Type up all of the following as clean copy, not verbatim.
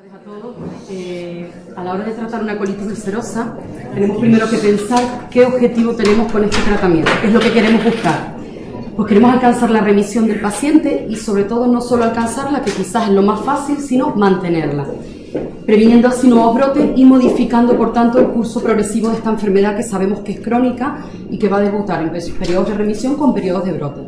A todos. A la hora de tratar una colitis ulcerosa, tenemos primero que pensar qué objetivo tenemos con este tratamiento, qué es lo que queremos buscar. Pues queremos alcanzar la remisión del paciente y sobre todo no solo alcanzarla, que quizás es lo más fácil, sino mantenerla, previniendo así nuevos brotes y modificando por tanto el curso progresivo de esta enfermedad que sabemos que es crónica y que va a debutar en periodos de remisión con periodos de brote.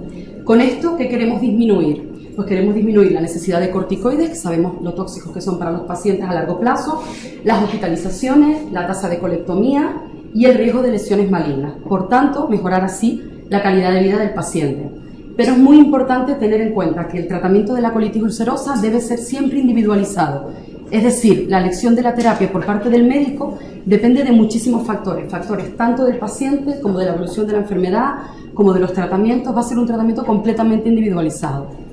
Con esto, ¿qué queremos disminuir? Pues queremos disminuir la necesidad de corticoides, que sabemos lo tóxicos que son para los pacientes a largo plazo, las hospitalizaciones, la tasa de colectomía y el riesgo de lesiones malignas. Por tanto, mejorar así la calidad de vida del paciente. Pero es muy importante tener en cuenta que el tratamiento de la colitis ulcerosa debe ser siempre individualizado. Es decir, la elección de la terapia por parte del médico depende de muchísimos factores tanto del paciente como de la evolución de la enfermedad, como de los tratamientos. Va a ser un tratamiento completamente individualizado.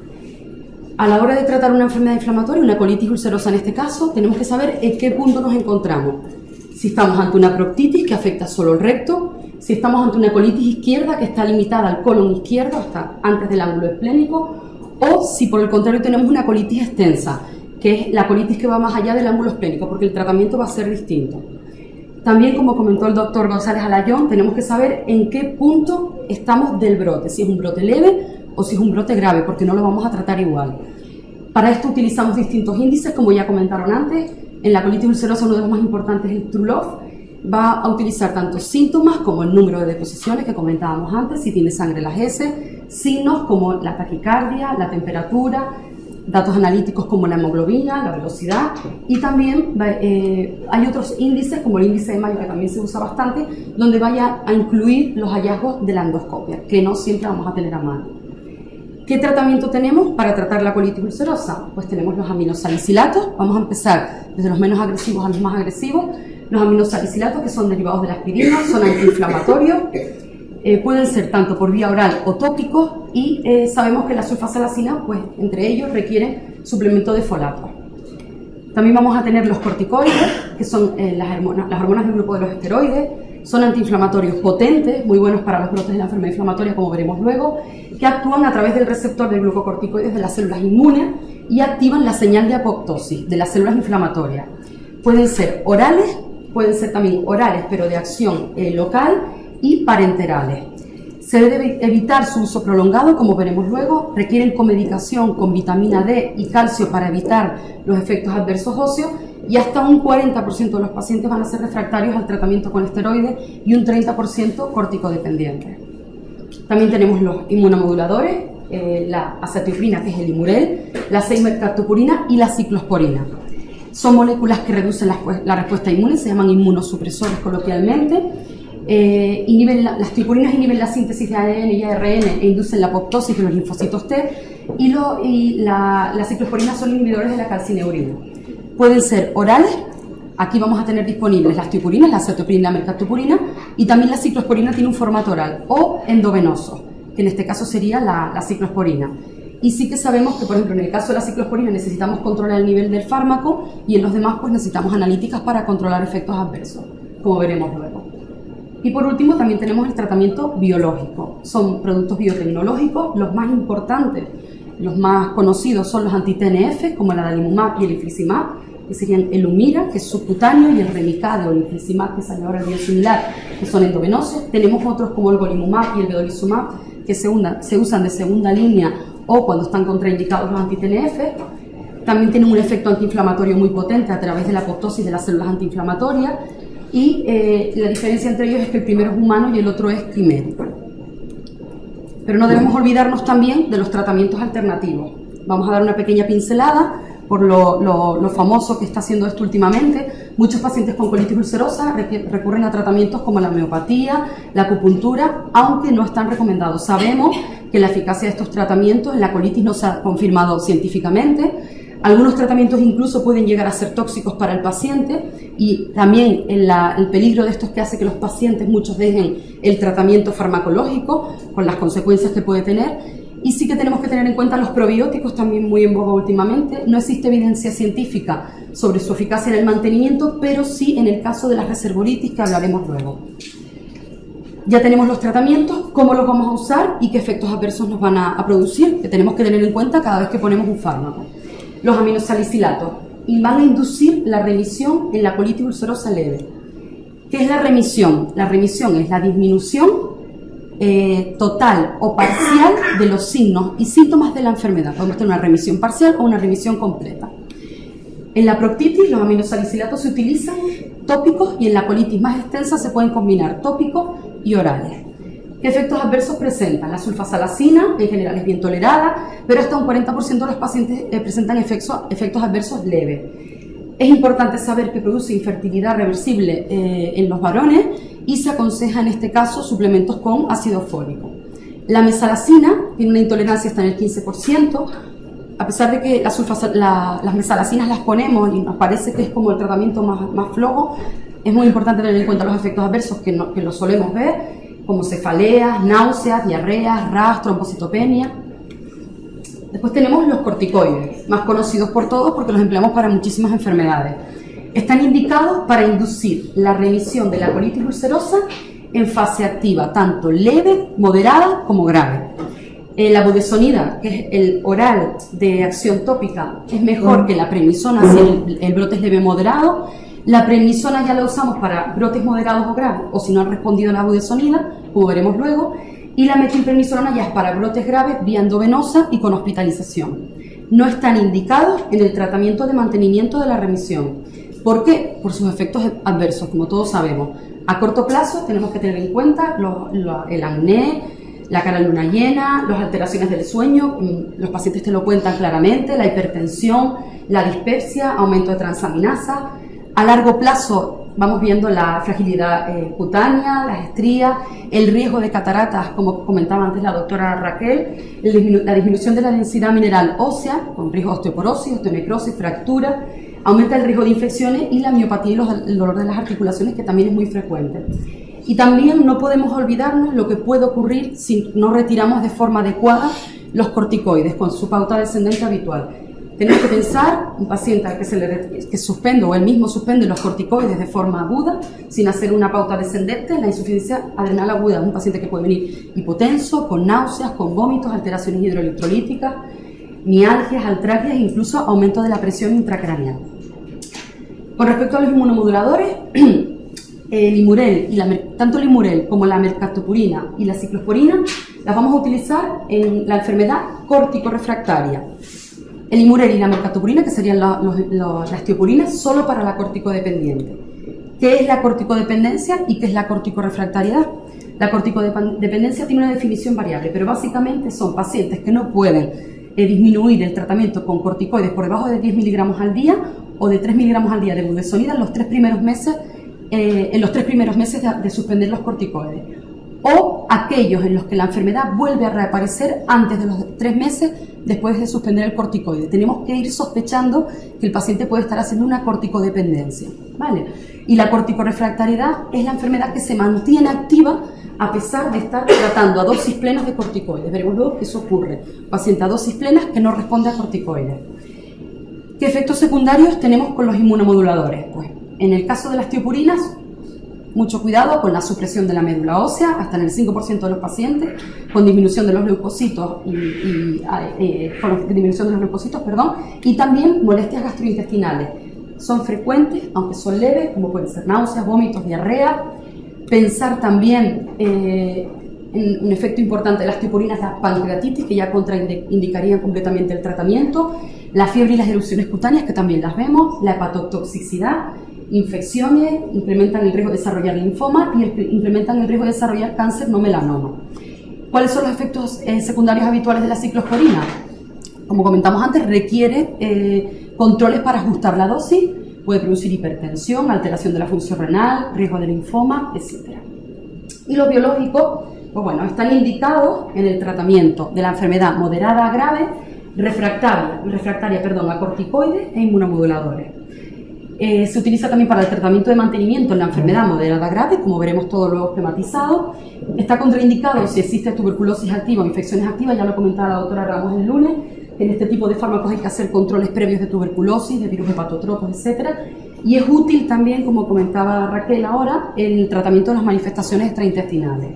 A la hora de tratar una enfermedad inflamatoria, una colitis ulcerosa en este caso, tenemos que saber en qué punto nos encontramos. Si estamos ante una proctitis que afecta solo el recto, si estamos ante una colitis izquierda que está limitada al colon izquierdo, hasta antes del ángulo esplénico, o si por el contrario tenemos una colitis extensa, que es la colitis que va más allá del ángulo esplénico, porque el tratamiento va a ser distinto. También, como comentó el doctor González Alayón, tenemos que saber en qué punto estamos del brote, si es un brote leve o si es un brote grave, porque no lo vamos a tratar igual. Para esto utilizamos distintos índices, como ya comentaron antes. En la colitis ulcerosa uno de los más importantes es el True Love. Va a utilizar tanto síntomas como el número de deposiciones que comentábamos antes, si tiene sangre en las heces, signos como la taquicardia, la temperatura, datos analíticos como la hemoglobina, la velocidad, y también hay otros índices como el índice de Mayo, que también se usa bastante, donde vaya a incluir los hallazgos de la endoscopia, que no siempre vamos a tener a mano. ¿Qué tratamiento tenemos para tratar la colitis ulcerosa? Pues tenemos los aminosalicilatos. Vamos a empezar desde los menos agresivos a los más agresivos. Los aminosalicilatos, que son derivados de la aspirina, son antiinflamatorios, pueden ser tanto por vía oral o tópicos, y sabemos que la sulfasalacina, pues entre ellos requieren suplemento de folato. También vamos a tener los corticoides, que son las hormonas del grupo de los esteroides. Son antiinflamatorios potentes, muy buenos para los brotes de la enfermedad inflamatoria, como veremos luego, que actúan a través del receptor de glucocorticoides de las células inmunes y activan la señal de apoptosis de las células inflamatorias. Pueden ser orales, pueden ser también orales, pero de acción local, y parenterales. Se debe evitar su uso prolongado, como veremos luego. Requieren comedicación con vitamina D y calcio para evitar los efectos adversos óseos, y hasta un 40% de los pacientes van a ser refractarios al tratamiento con esteroides y un 30% corticodependientes. También tenemos los inmunomoduladores, la acetoiprina, que es el Imurel, la 6-mercaptopurina y la ciclosporina. Son moléculas que reducen la respuesta inmune, se llaman inmunosupresores coloquialmente. Las tripurinas inhiben la síntesis de ADN y ARN e inducen la apoptosis de los linfocitos T, y las ciclosporinas son inhibidores de la calcineurina. Pueden ser orales. Aquí vamos a tener disponibles las tripurinas, la acetoiprina y la mercaptopurina, y también la ciclosporina tiene un formato oral, o endovenoso, que en este caso sería la ciclosporina. Y sí que sabemos que, por ejemplo, en el caso de la ciclosporina necesitamos controlar el nivel del fármaco, y en los demás pues necesitamos analíticas para controlar efectos adversos, como veremos luego. Y por último también tenemos el tratamiento biológico. Son productos biotecnológicos. Los más importantes, los más conocidos son los anti-TNF, como el adalimumab y el infliximab, que serían el Humira, que es subcutáneo, y el Remicade o el infliximab, que es ahora el biosimilar, que son endovenosos. Tenemos otros como el golimumab y el vedolizumab, que se usan de segunda línea o cuando están contraindicados los anti-TNF. También tienen un efecto antiinflamatorio muy potente a través de la apoptosis de las células antiinflamatorias, y la diferencia entre ellos es que el primero es humano y el otro es quimérico. Pero no debemos olvidarnos también de los tratamientos alternativos. Vamos a dar una pequeña pincelada por lo famoso que está haciendo esto últimamente. Muchos pacientes con colitis ulcerosa recurren a tratamientos como la homeopatía, la acupuntura, aunque no están recomendados. Sabemos que la eficacia de estos tratamientos en la colitis no se ha confirmado científicamente. Algunos tratamientos incluso pueden llegar a ser tóxicos para el paciente, y también el peligro de esto es que hace que los pacientes muchos dejen el tratamiento farmacológico con las consecuencias que puede tener. Y sí que tenemos que tener en cuenta los probióticos, también muy en boga últimamente. No existe evidencia científica sobre su eficacia en el mantenimiento, pero sí en el caso de la reservoritis, que hablaremos luego. Ya tenemos los tratamientos, cómo los vamos a usar y qué efectos adversos nos van a producir, que tenemos que tener en cuenta cada vez que ponemos un fármaco. Los aminosalicilatos. y van a inducir la remisión en la colitis ulcerosa leve. ¿Qué es la remisión? La remisión es la disminución total o parcial de los signos y síntomas de la enfermedad. Podemos tener una remisión parcial o una remisión completa. En la proctitis los aminosalicilatos se utilizan tópicos y en la colitis más extensa se pueden combinar tópicos y orales. ¿Qué efectos adversos presentan? La sulfasalacina en general es bien tolerada, pero hasta un 40% de los pacientes presentan efectos adversos leves. Es importante saber que produce infertilidad reversible en los varones y se aconseja en este caso suplementos con ácido fólico. La mesalacina tiene una intolerancia hasta en el 15%, a pesar de que las mesalacinas las ponemos y nos parece que es como el tratamiento más flojo, es muy importante tener en cuenta los efectos adversos que los solemos ver, como cefaleas, náuseas, diarreas, ras, trombocitopenia. Después tenemos los corticoides, más conocidos por todos porque los empleamos para muchísimas enfermedades. Están indicados para inducir la remisión de la colitis ulcerosa en fase activa, tanto leve, moderada como grave. La budesonida, que es el oral de acción tópica, es mejor que la prednisona si el brote es leve o moderado. La prednisona ya la usamos para brotes moderados o graves, o si no han respondido a la budesonida, como veremos luego. Y la metilprednisolona ya es para brotes graves, vía endovenosa y con hospitalización. No están indicados en el tratamiento de mantenimiento de la remisión. ¿Por qué? Por sus efectos adversos, como todos sabemos. A corto plazo tenemos que tener en cuenta el acné, la cara luna llena, las alteraciones del sueño, los pacientes te lo cuentan claramente, la hipertensión, la dispepsia, aumento de transaminasa. A largo plazo vamos viendo la fragilidad cutánea, las estrías, el riesgo de cataratas, como comentaba antes la doctora Raquel, la disminución de la densidad mineral ósea, con riesgo de osteoporosis, osteonecrosis, fractura, aumenta el riesgo de infecciones y la miopatía y el dolor de las articulaciones, que también es muy frecuente. Y también no podemos olvidarnos lo que puede ocurrir si no retiramos de forma adecuada los corticoides con su pauta descendente habitual. Tenemos que pensar un paciente al que suspende o él mismo suspende los corticoides de forma aguda, sin hacer una pauta descendente. La insuficiencia adrenal aguda es un paciente que puede venir hipotenso, con náuseas, con vómitos, alteraciones hidroelectrolíticas, mialgias, altralgias e incluso aumento de la presión intracraneal. Con respecto a los inmunomoduladores, el Imurel, tanto el Imurel como la mercaptopurina y la ciclosporina las vamos a utilizar en la enfermedad córtico-refractaria. El Imurel y la mercaptopurina, que serían las tiopurinas, solo para la corticodependiente. ¿Qué es la corticodependencia y qué es la corticorefractariedad? La corticodependencia tiene una definición variable, pero básicamente son pacientes que no pueden disminuir el tratamiento con corticoides por debajo de 10 miligramos al día o de 3 miligramos al día de budesonida en los 3 primeros meses de suspender los corticoides, o aquellos en los que la enfermedad vuelve a reaparecer antes de los 3 meses después de suspender el corticoide. Tenemos que ir sospechando que el paciente puede estar haciendo una corticodependencia, ¿vale? Y la corticorefractariedad es la enfermedad que se mantiene activa a pesar de estar tratando a dosis plenas de corticoides. Veremos luego que eso ocurre. Paciente a dosis plenas que no responde a corticoides. ¿Qué efectos secundarios tenemos con los inmunomoduladores? Pues en el caso de las tiopurinas, mucho cuidado con la supresión de la médula ósea, hasta en el 5% de los pacientes, con disminución de los leucocitos y también molestias gastrointestinales. Son frecuentes, aunque son leves, como pueden ser náuseas, vómitos, diarrea. Pensar también en un efecto importante de las tiopurinas, la pancreatitis, que ya contraindicarían completamente el tratamiento, la fiebre y las erupciones cutáneas, que también las vemos, la hepatotoxicidad, infecciones, incrementan el riesgo de desarrollar linfoma y incrementan el riesgo de desarrollar cáncer no melanoma. ¿Cuáles son los efectos secundarios habituales de la ciclosporina? Como comentamos antes, requiere controles para ajustar la dosis, puede producir hipertensión, alteración de la función renal, riesgo de linfoma, etc. Y los biológicos, pues bueno, están indicados en el tratamiento de la enfermedad moderada a grave, refractaria a corticoides e inmunomoduladores. Se utiliza también para el tratamiento de mantenimiento en la enfermedad moderada grave, como veremos todo luego esquematizado. Está contraindicado si existe tuberculosis activa o infecciones activas, ya lo comentaba la doctora Ramos el lunes. En este tipo de fármacos hay que hacer controles previos de tuberculosis, de virus hepatotropos, etc. Y es útil también, como comentaba Raquel ahora, en el tratamiento de las manifestaciones extraintestinales.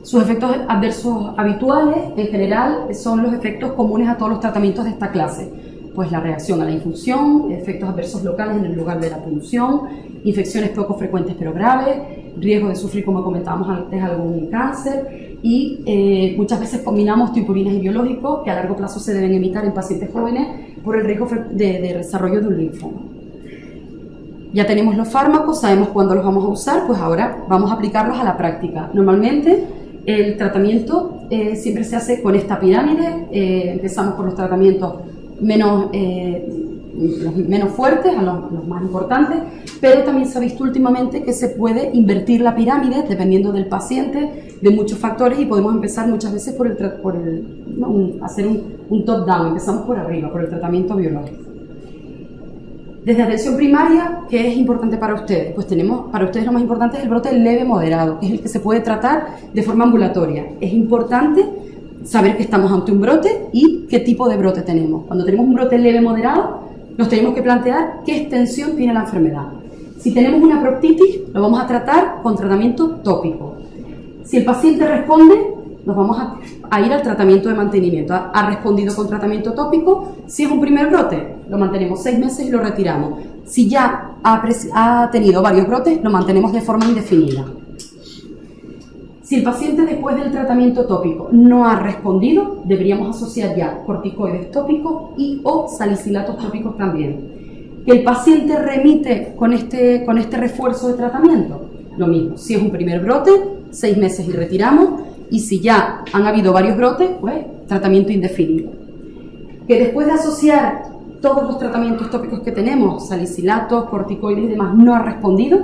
Sus efectos adversos habituales, en general, son los efectos comunes a todos los tratamientos de esta clase. pues la reacción a la infusión, efectos adversos locales en el lugar de la punción, infecciones poco frecuentes pero graves, riesgo de sufrir, como comentábamos antes, algún cáncer, y muchas veces combinamos tiopurinas y biológicos que a largo plazo se deben evitar en pacientes jóvenes por el riesgo de desarrollo de un linfoma. Ya tenemos los fármacos, sabemos cuándo los vamos a usar, pues ahora vamos a aplicarlos a la práctica. Normalmente el tratamiento siempre se hace con esta pirámide. Empezamos por los tratamientos menos fuertes, a los más importantes, pero también se ha visto últimamente que se puede invertir la pirámide dependiendo del paciente, de muchos factores, y podemos empezar muchas veces hacer un top-down. Empezamos por arriba, por el tratamiento biológico. Desde atención primaria, ¿qué es importante para ustedes? Pues para ustedes lo más importante es el brote leve moderado, que es el que se puede tratar de forma ambulatoria. Es importante saber que estamos ante un brote y qué tipo de brote tenemos. Cuando tenemos un brote leve moderado, nos tenemos que plantear qué extensión tiene la enfermedad. Si tenemos una proctitis, lo vamos a tratar con tratamiento tópico. Si el paciente responde, nos vamos a ir al tratamiento de mantenimiento. Ha respondido con tratamiento tópico. Si es un primer brote, lo mantenemos 6 meses y lo retiramos. Si ya ha tenido varios brotes, lo mantenemos de forma indefinida. Si el paciente después del tratamiento tópico no ha respondido, deberíamos asociar ya corticoides tópicos y o salicilatos tópicos también. Que el paciente remite con este refuerzo de tratamiento, lo mismo. Si es un primer brote, 6 meses y retiramos. Y si ya han habido varios brotes, pues tratamiento indefinido. Que después de asociar todos los tratamientos tópicos que tenemos, salicilatos, corticoides y demás, no ha respondido,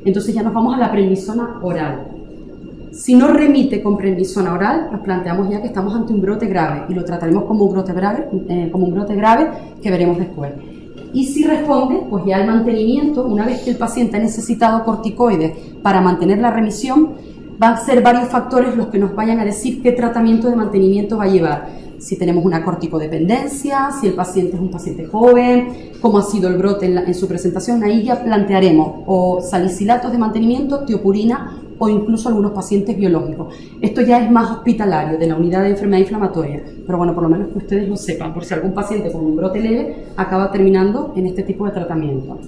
entonces ya nos vamos a la prednisona oral. Si no remite con prednisona oral, nos planteamos ya que estamos ante un brote grave y lo trataremos como un brote grave que veremos después. Y si responde, pues ya el mantenimiento, una vez que el paciente ha necesitado corticoides para mantener la remisión, van a ser varios factores los que nos vayan a decir qué tratamiento de mantenimiento va a llevar. Si tenemos una corticodependencia, si el paciente es un paciente joven, cómo ha sido el brote en su presentación. Ahí ya plantearemos o salicilatos de mantenimiento, tiopurina o incluso algunos pacientes biológicos. Esto ya es más hospitalario, de la unidad de enfermedad inflamatoria, pero bueno, por lo menos que ustedes lo sepan, por si algún paciente con un brote leve acaba terminando en este tipo de tratamiento.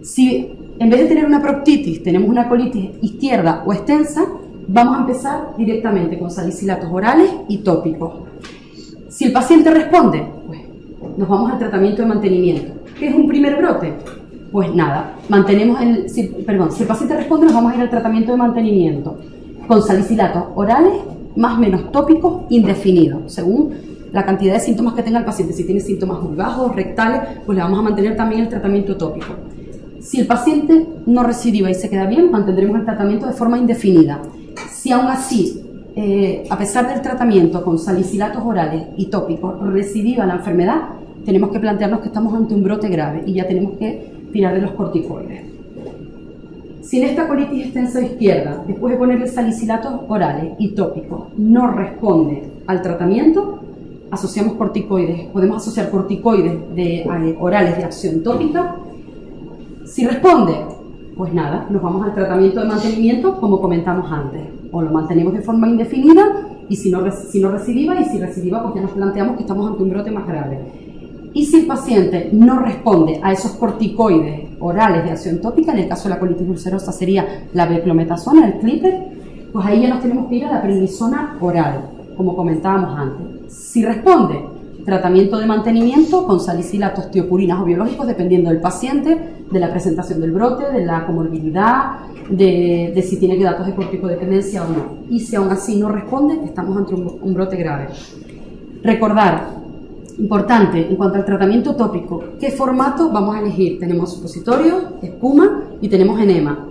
Si en vez de tener una proctitis tenemos una colitis izquierda o extensa, vamos a empezar directamente con salicilatos orales y tópicos. Si el paciente responde, pues nos vamos al tratamiento de mantenimiento. ¿Qué es un primer brote? Pues nada, si el paciente responde, nos vamos a ir al tratamiento de mantenimiento con salicilatos orales más menos tópicos indefinidos, según la cantidad de síntomas que tenga el paciente. Si tiene síntomas muy bajos, rectales, pues le vamos a mantener también el tratamiento tópico. Si el paciente no recidiva y se queda bien, mantendremos el tratamiento de forma indefinida. Si aún así, a pesar del tratamiento con salicilatos orales y tópicos, recidiva la enfermedad, tenemos que plantearnos que estamos ante un brote grave y ya tenemos que tirar de los corticoides. Si en esta colitis extensa izquierda, después de ponerle salicilatos orales y tópicos, no responde al tratamiento, asociamos corticoides. Podemos asociar corticoides orales de acción tópica. Si responde, pues nada, nos vamos al tratamiento de mantenimiento como comentamos antes. O lo mantenemos de forma indefinida y si no recidiva, y si recidiva, pues ya nos planteamos que estamos ante un brote más grave. Y si el paciente no responde a esos corticoides orales de acción tópica, en el caso de la colitis ulcerosa sería la beclometasona, el clipper, pues ahí ya nos tenemos que ir a la prednisona oral, como comentábamos antes. Si responde, tratamiento de mantenimiento con salicilatos, tiopurinas o biológicos, dependiendo del paciente, de la presentación del brote, de la comorbilidad, de si tiene datos de corticodependencia o no. Y si aún así no responde, estamos ante un brote grave. Recordar, importante, en cuanto al tratamiento tópico, ¿qué formato vamos a elegir? Tenemos supositorio, espuma y tenemos enema.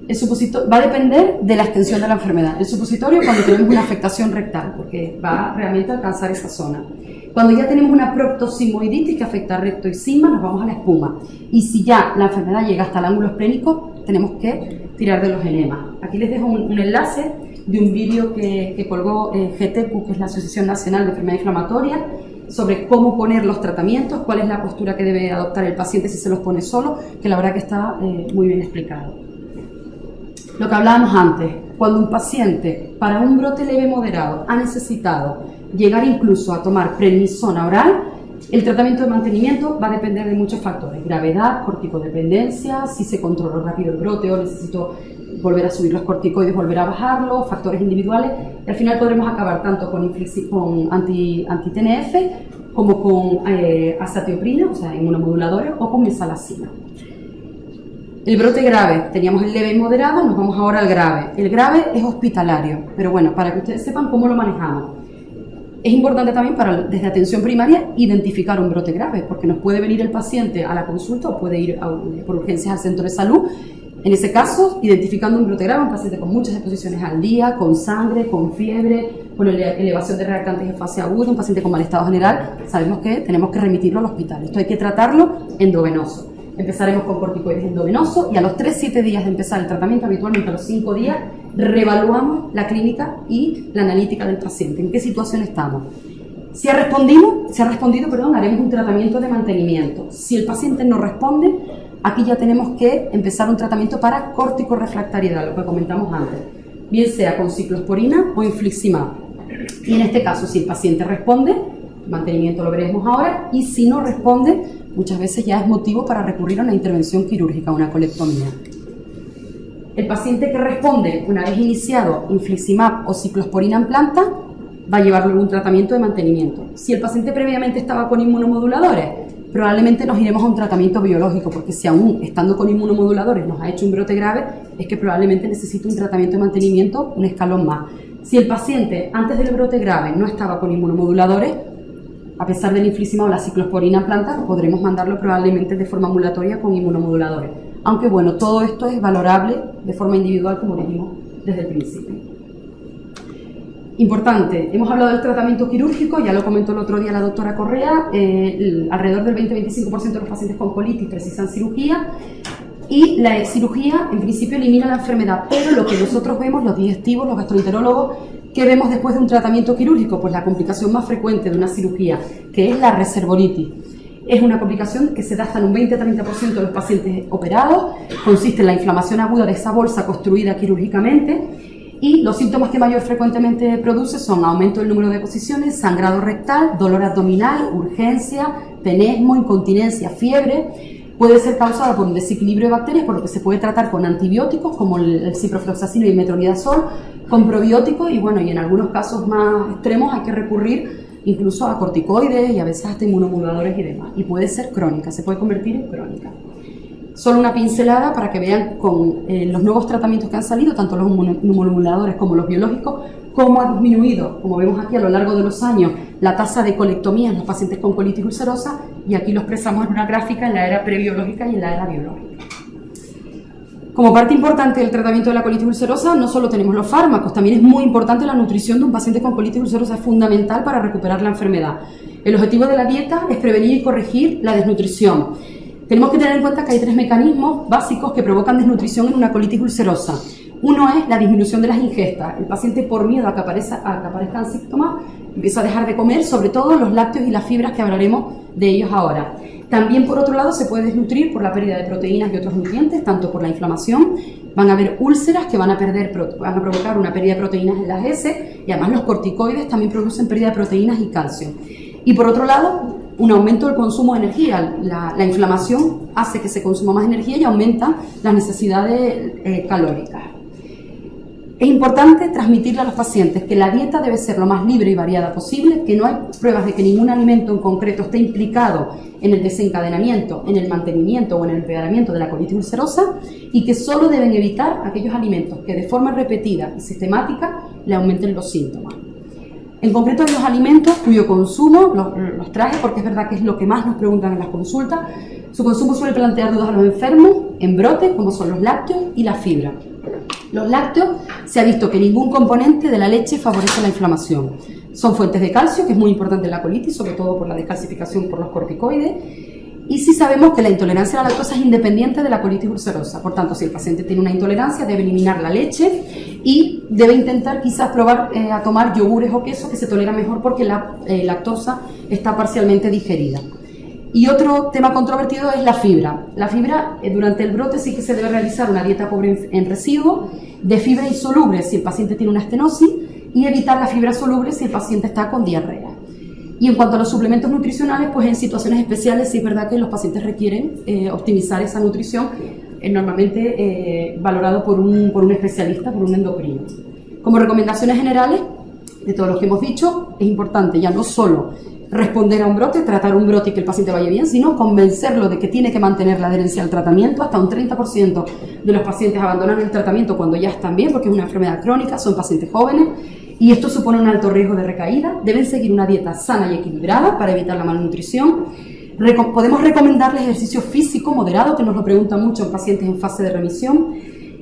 El supositorio va a depender de la extensión de la enfermedad. El supositorio cuando tenemos una afectación rectal, porque va realmente a alcanzar esa zona. Cuando ya tenemos una proctosimoiditis que afecta recto y sigma, nos vamos a la espuma. Y si ya la enfermedad llega hasta el ángulo esplénico, tenemos que tirar de los enemas. Aquí les dejo un enlace de un vídeo que colgó GTEPU, que es la Asociación Nacional de Enfermedad Inflamatoria, sobre cómo poner los tratamientos, cuál es la postura que debe adoptar el paciente si se los pone solo, que la verdad que está muy bien explicado. Lo que hablábamos antes, cuando un paciente para un brote leve moderado ha necesitado llegar incluso a tomar prednisona oral, El tratamiento de mantenimiento va a depender de muchos factores: gravedad, corticodependencia, si se controló rápido el brote o necesito volver a subir los corticoides, volver a bajarlos, factores individuales. Y al final podremos acabar tanto con anti-TNF como con azatioprina, o sea, inmunomoduladores, o con mesalazina. El brote grave, teníamos el leve y moderado, nos vamos ahora al grave. El grave es hospitalario, pero bueno, para que ustedes sepan cómo lo manejamos. Es importante también desde atención primaria identificar un brote grave, porque nos puede venir el paciente a la consulta o puede ir por urgencias al centro de salud. En ese caso, identificando un brote grave, un paciente con muchas exposiciones al día, con sangre, con fiebre, con elevación de reactantes en fase aguda, un paciente con mal estado general, sabemos que tenemos que remitirlo al hospital. Esto hay que tratarlo endovenoso. Empezaremos con corticoides endovenosos y a los 3-7 días de empezar el tratamiento, habitualmente a los 5 días, reevaluamos la clínica y la analítica del paciente. ¿En qué situación estamos? Si ha respondido, haremos un tratamiento de mantenimiento. Si el paciente no responde, aquí ya tenemos que empezar un tratamiento para corticorefractariedad, lo que comentamos antes, bien sea con ciclosporina o infliximab. Y en este caso, si el paciente responde, mantenimiento lo veremos ahora, y si no responde, muchas veces ya es motivo para recurrir a una intervención quirúrgica, una colectomía. El paciente que responde una vez iniciado infliximab o ciclosporina en planta va a llevar luego un tratamiento de mantenimiento. Si el paciente previamente estaba con inmunomoduladores, probablemente nos iremos a un tratamiento biológico, porque si aún estando con inmunomoduladores nos ha hecho un brote grave, es que probablemente necesite un tratamiento de mantenimiento un escalón más. Si el paciente antes del brote grave no estaba con inmunomoduladores, a pesar del infliximab o la ciclosporina en planta, podremos mandarlo probablemente de forma ambulatoria con inmunomoduladores. Aunque bueno, todo esto es valorable de forma individual, como dijimos desde el principio. Importante, hemos hablado del tratamiento quirúrgico, ya lo comentó el otro día la doctora Correa, alrededor del 20-25% de los pacientes con colitis precisan cirugía, y la cirugía en principio elimina la enfermedad, pero lo que nosotros vemos, los digestivos, los gastroenterólogos, ¿qué vemos después de un tratamiento quirúrgico? Pues la complicación más frecuente de una cirugía, que es la reservoritis. Es una complicación que se da hasta en un 20-30% de los pacientes operados, consiste en la inflamación aguda de esa bolsa construida quirúrgicamente, y los síntomas que mayor frecuentemente produce son aumento del número de posiciones, sangrado rectal, dolor abdominal, urgencia, tenesmo, incontinencia, fiebre. Puede ser causada por un desequilibrio de bacterias, por lo que se puede tratar con antibióticos como el ciprofloxacino y el metronidazol, con probióticos y bueno, y en algunos casos más extremos hay que recurrir incluso a corticoides y a veces hasta inmunomoduladores y demás. Y puede ser crónica, se puede convertir en crónica. Solo una pincelada para que vean con los nuevos tratamientos que han salido, tanto los inmunomoduladores como los biológicos, cómo ha disminuido, como vemos aquí a lo largo de los años, la tasa de colectomía en los pacientes con colitis ulcerosa, y aquí lo expresamos en una gráfica en la era prebiológica y en la era biológica. Como parte importante del tratamiento de la colitis ulcerosa, no solo tenemos los fármacos, también es muy importante la nutrición de un paciente con colitis ulcerosa, es fundamental para recuperar la enfermedad. El objetivo de la dieta es prevenir y corregir la desnutrición. Tenemos que tener en cuenta que hay 3 mecanismos básicos que provocan desnutrición en una colitis ulcerosa. Uno es la disminución de las ingestas. El paciente, por miedo a que aparezcan síntomas, empieza a dejar de comer, sobre todo los lácteos y las fibras, que hablaremos de ellos ahora. También, por otro lado, se puede desnutrir por la pérdida de proteínas y otros nutrientes, tanto por la inflamación. Van a haber úlceras que van a provocar una pérdida de proteínas en las heces, y además los corticoides también producen pérdida de proteínas y calcio. Y por otro lado, un aumento del consumo de energía. La inflamación hace que se consuma más energía y aumenta las necesidades calóricas. Es importante transmitirle a los pacientes que la dieta debe ser lo más libre y variada posible, que no hay pruebas de que ningún alimento en concreto esté implicado en el desencadenamiento, en el mantenimiento o en el empeoramiento de la colitis ulcerosa, y que solo deben evitar aquellos alimentos que de forma repetida y sistemática le aumenten los síntomas. En concreto, hay los alimentos cuyo consumo, los traje porque es verdad que es lo que más nos preguntan en las consultas. Su consumo suele plantear dudas a los enfermos en brote, como son los lácteos y la fibra. Los lácteos, se ha visto que ningún componente de la leche favorece la inflamación. Son fuentes de calcio, que es muy importante en la colitis, sobre todo por la descalcificación por los corticoides. Y sí sabemos que la intolerancia a la lactosa es independiente de la colitis ulcerosa. Por tanto, si el paciente tiene una intolerancia, debe eliminar la leche y debe intentar quizás probar a tomar yogures o queso, que se tolera mejor porque la lactosa está parcialmente digerida. Y otro tema controvertido es la fibra. La fibra, durante el brote sí que se debe realizar una dieta pobre en residuos, de fibra insoluble si el paciente tiene una estenosis, y evitar la fibra soluble si el paciente está con diarrea. Y en cuanto a los suplementos nutricionales, pues en situaciones especiales sí es verdad que los pacientes requieren optimizar esa nutrición, normalmente valorado por un especialista, por un endocrino. Como recomendaciones generales, de todos los que hemos dicho, es importante ya no solo responder a un brote, tratar un brote y que el paciente vaya bien, sino convencerlo de que tiene que mantener la adherencia al tratamiento. Hasta un 30% de los pacientes abandonan el tratamiento cuando ya están bien, porque es una enfermedad crónica, son pacientes jóvenes, y esto supone un alto riesgo de recaída. Deben seguir una dieta sana y equilibrada para evitar la malnutrición. Podemos recomendarles ejercicio físico moderado, que nos lo preguntan mucho en pacientes en fase de remisión.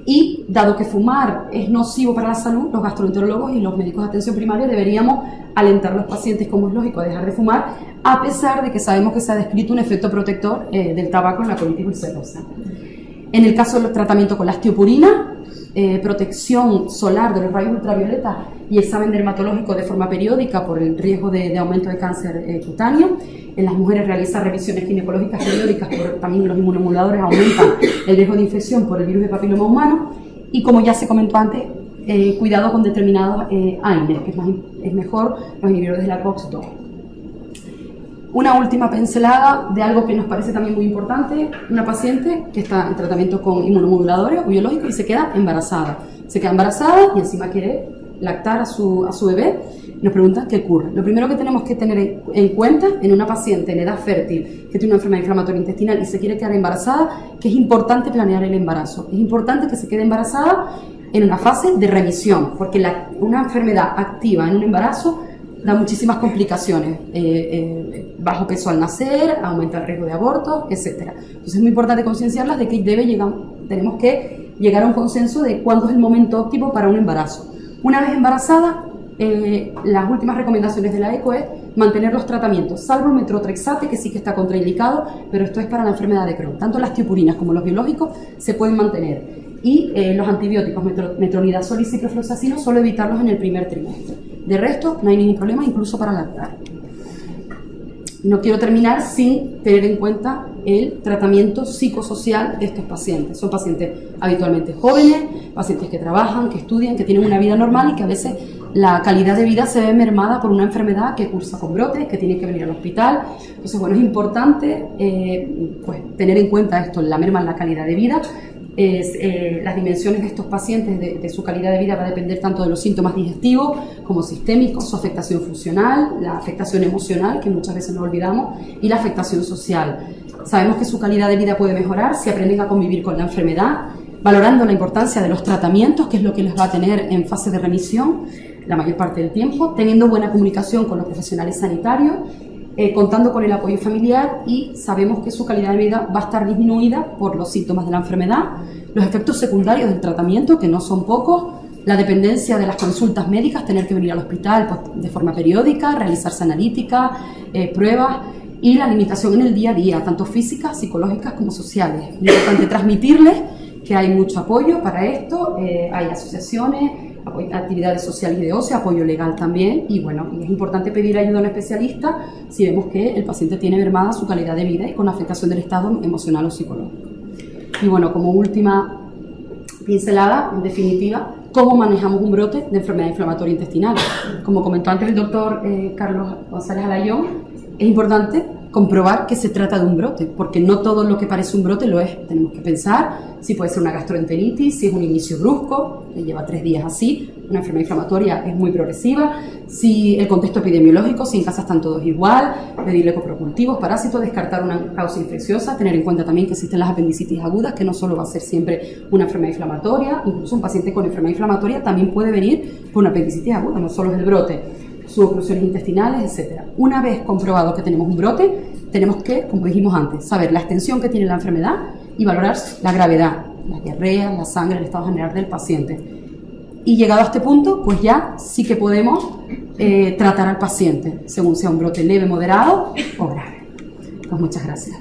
Y dado que fumar es nocivo para la salud, los gastroenterólogos y los médicos de atención primaria deberíamos alentar a los pacientes, como es lógico, a dejar de fumar, a pesar de que sabemos que se ha descrito un efecto protector del tabaco en la colitis ulcerosa. En el caso del tratamiento con la osteopurina, protección solar de los rayos ultravioleta y examen dermatológico de forma periódica por el riesgo de aumento de cáncer cutáneo. En las mujeres realizar revisiones ginecológicas periódicas, también los inmunomoduladores aumentan el riesgo de infección por el virus de papiloma humano. Y como ya se comentó antes, cuidado con determinados AINES, que es mejor los inhibidores de la COX-2. Una última pincelada de algo que nos parece también muy importante: una paciente que está en tratamiento con inmunomoduladores o biológicos y se queda embarazada. Se queda embarazada y encima quiere lactar a su bebé. Nos preguntan qué ocurre. Lo primero que tenemos que tener en cuenta en una paciente en edad fértil que tiene una enfermedad inflamatoria intestinal y se quiere quedar embarazada, que es importante planear el embarazo. Es importante que se quede embarazada en una fase de remisión, porque una enfermedad activa en un embarazo da muchísimas complicaciones, bajo peso al nacer, aumenta el riesgo de aborto, etc. Entonces es muy importante concienciarlas de que tenemos que llegar a un consenso de cuándo es el momento óptimo para un embarazo. Una vez embarazada, las últimas recomendaciones de la ECO es mantener los tratamientos, salvo el metrotrexate, que sí que está contraindicado, pero esto es para la enfermedad de Crohn. Tanto las tiopurinas como los biológicos se pueden mantener. Y los antibióticos, metronidazol y ciprofloxacino, solo evitarlos en el primer trimestre. De resto, no hay ningún problema, incluso para lactar. No quiero terminar sin tener en cuenta el tratamiento psicosocial de estos pacientes. Son pacientes habitualmente jóvenes, pacientes que trabajan, que estudian, que tienen una vida normal y que a veces la calidad de vida se ve mermada por una enfermedad que cursa con brotes, que tienen que venir al hospital. Entonces, bueno, es importante tener en cuenta esto, la merma en la calidad de vida. Las dimensiones de estos pacientes, de su calidad de vida, va a depender tanto de los síntomas digestivos como sistémicos, su afectación funcional, la afectación emocional, que muchas veces nos olvidamos, y la afectación social. Sabemos que su calidad de vida puede mejorar si aprenden a convivir con la enfermedad, valorando la importancia de los tratamientos, que es lo que les va a tener en fase de remisión la mayor parte del tiempo, teniendo buena comunicación con los profesionales sanitarios, contando con el apoyo familiar, y sabemos que su calidad de vida va a estar disminuida por los síntomas de la enfermedad, los efectos secundarios del tratamiento, que no son pocos, la dependencia de las consultas médicas, tener que venir al hospital de forma periódica, realizarse analíticas, pruebas, y la limitación en el día a día, tanto físicas, psicológicas como sociales. Es importante transmitirles que hay mucho apoyo para esto, hay asociaciones, actividades sociales y de ocio, apoyo legal también, y bueno, es importante pedir ayuda a un especialista si vemos que el paciente tiene mermada su calidad de vida y con afectación del estado emocional o psicológico. Y bueno, como última pincelada, en definitiva, ¿cómo manejamos un brote de enfermedad inflamatoria intestinal? Como comentó antes el doctor Carlos González Alayón, es importante comprobar que se trata de un brote, porque no todo lo que parece un brote lo es. Tenemos que pensar si puede ser una gastroenteritis, si es un inicio brusco, que lleva 3 días así, una enfermedad inflamatoria es muy progresiva, si el contexto epidemiológico, si en casa están todos igual, pedirle coprocultivos, parásitos, descartar una causa infecciosa, tener en cuenta también que existen las apendicitis agudas, que no solo va a ser siempre una enfermedad inflamatoria, incluso un paciente con enfermedad inflamatoria también puede venir por una apendicitis aguda, no solo es el brote, sus oclusiones intestinales, etc. Una vez comprobado que tenemos un brote, tenemos que, como dijimos antes, saber la extensión que tiene la enfermedad y valorar la gravedad, las diarreas, la sangre, el estado general del paciente. Y llegado a este punto, pues ya sí que podemos tratar al paciente, según sea un brote leve, moderado o grave. Pues muchas gracias.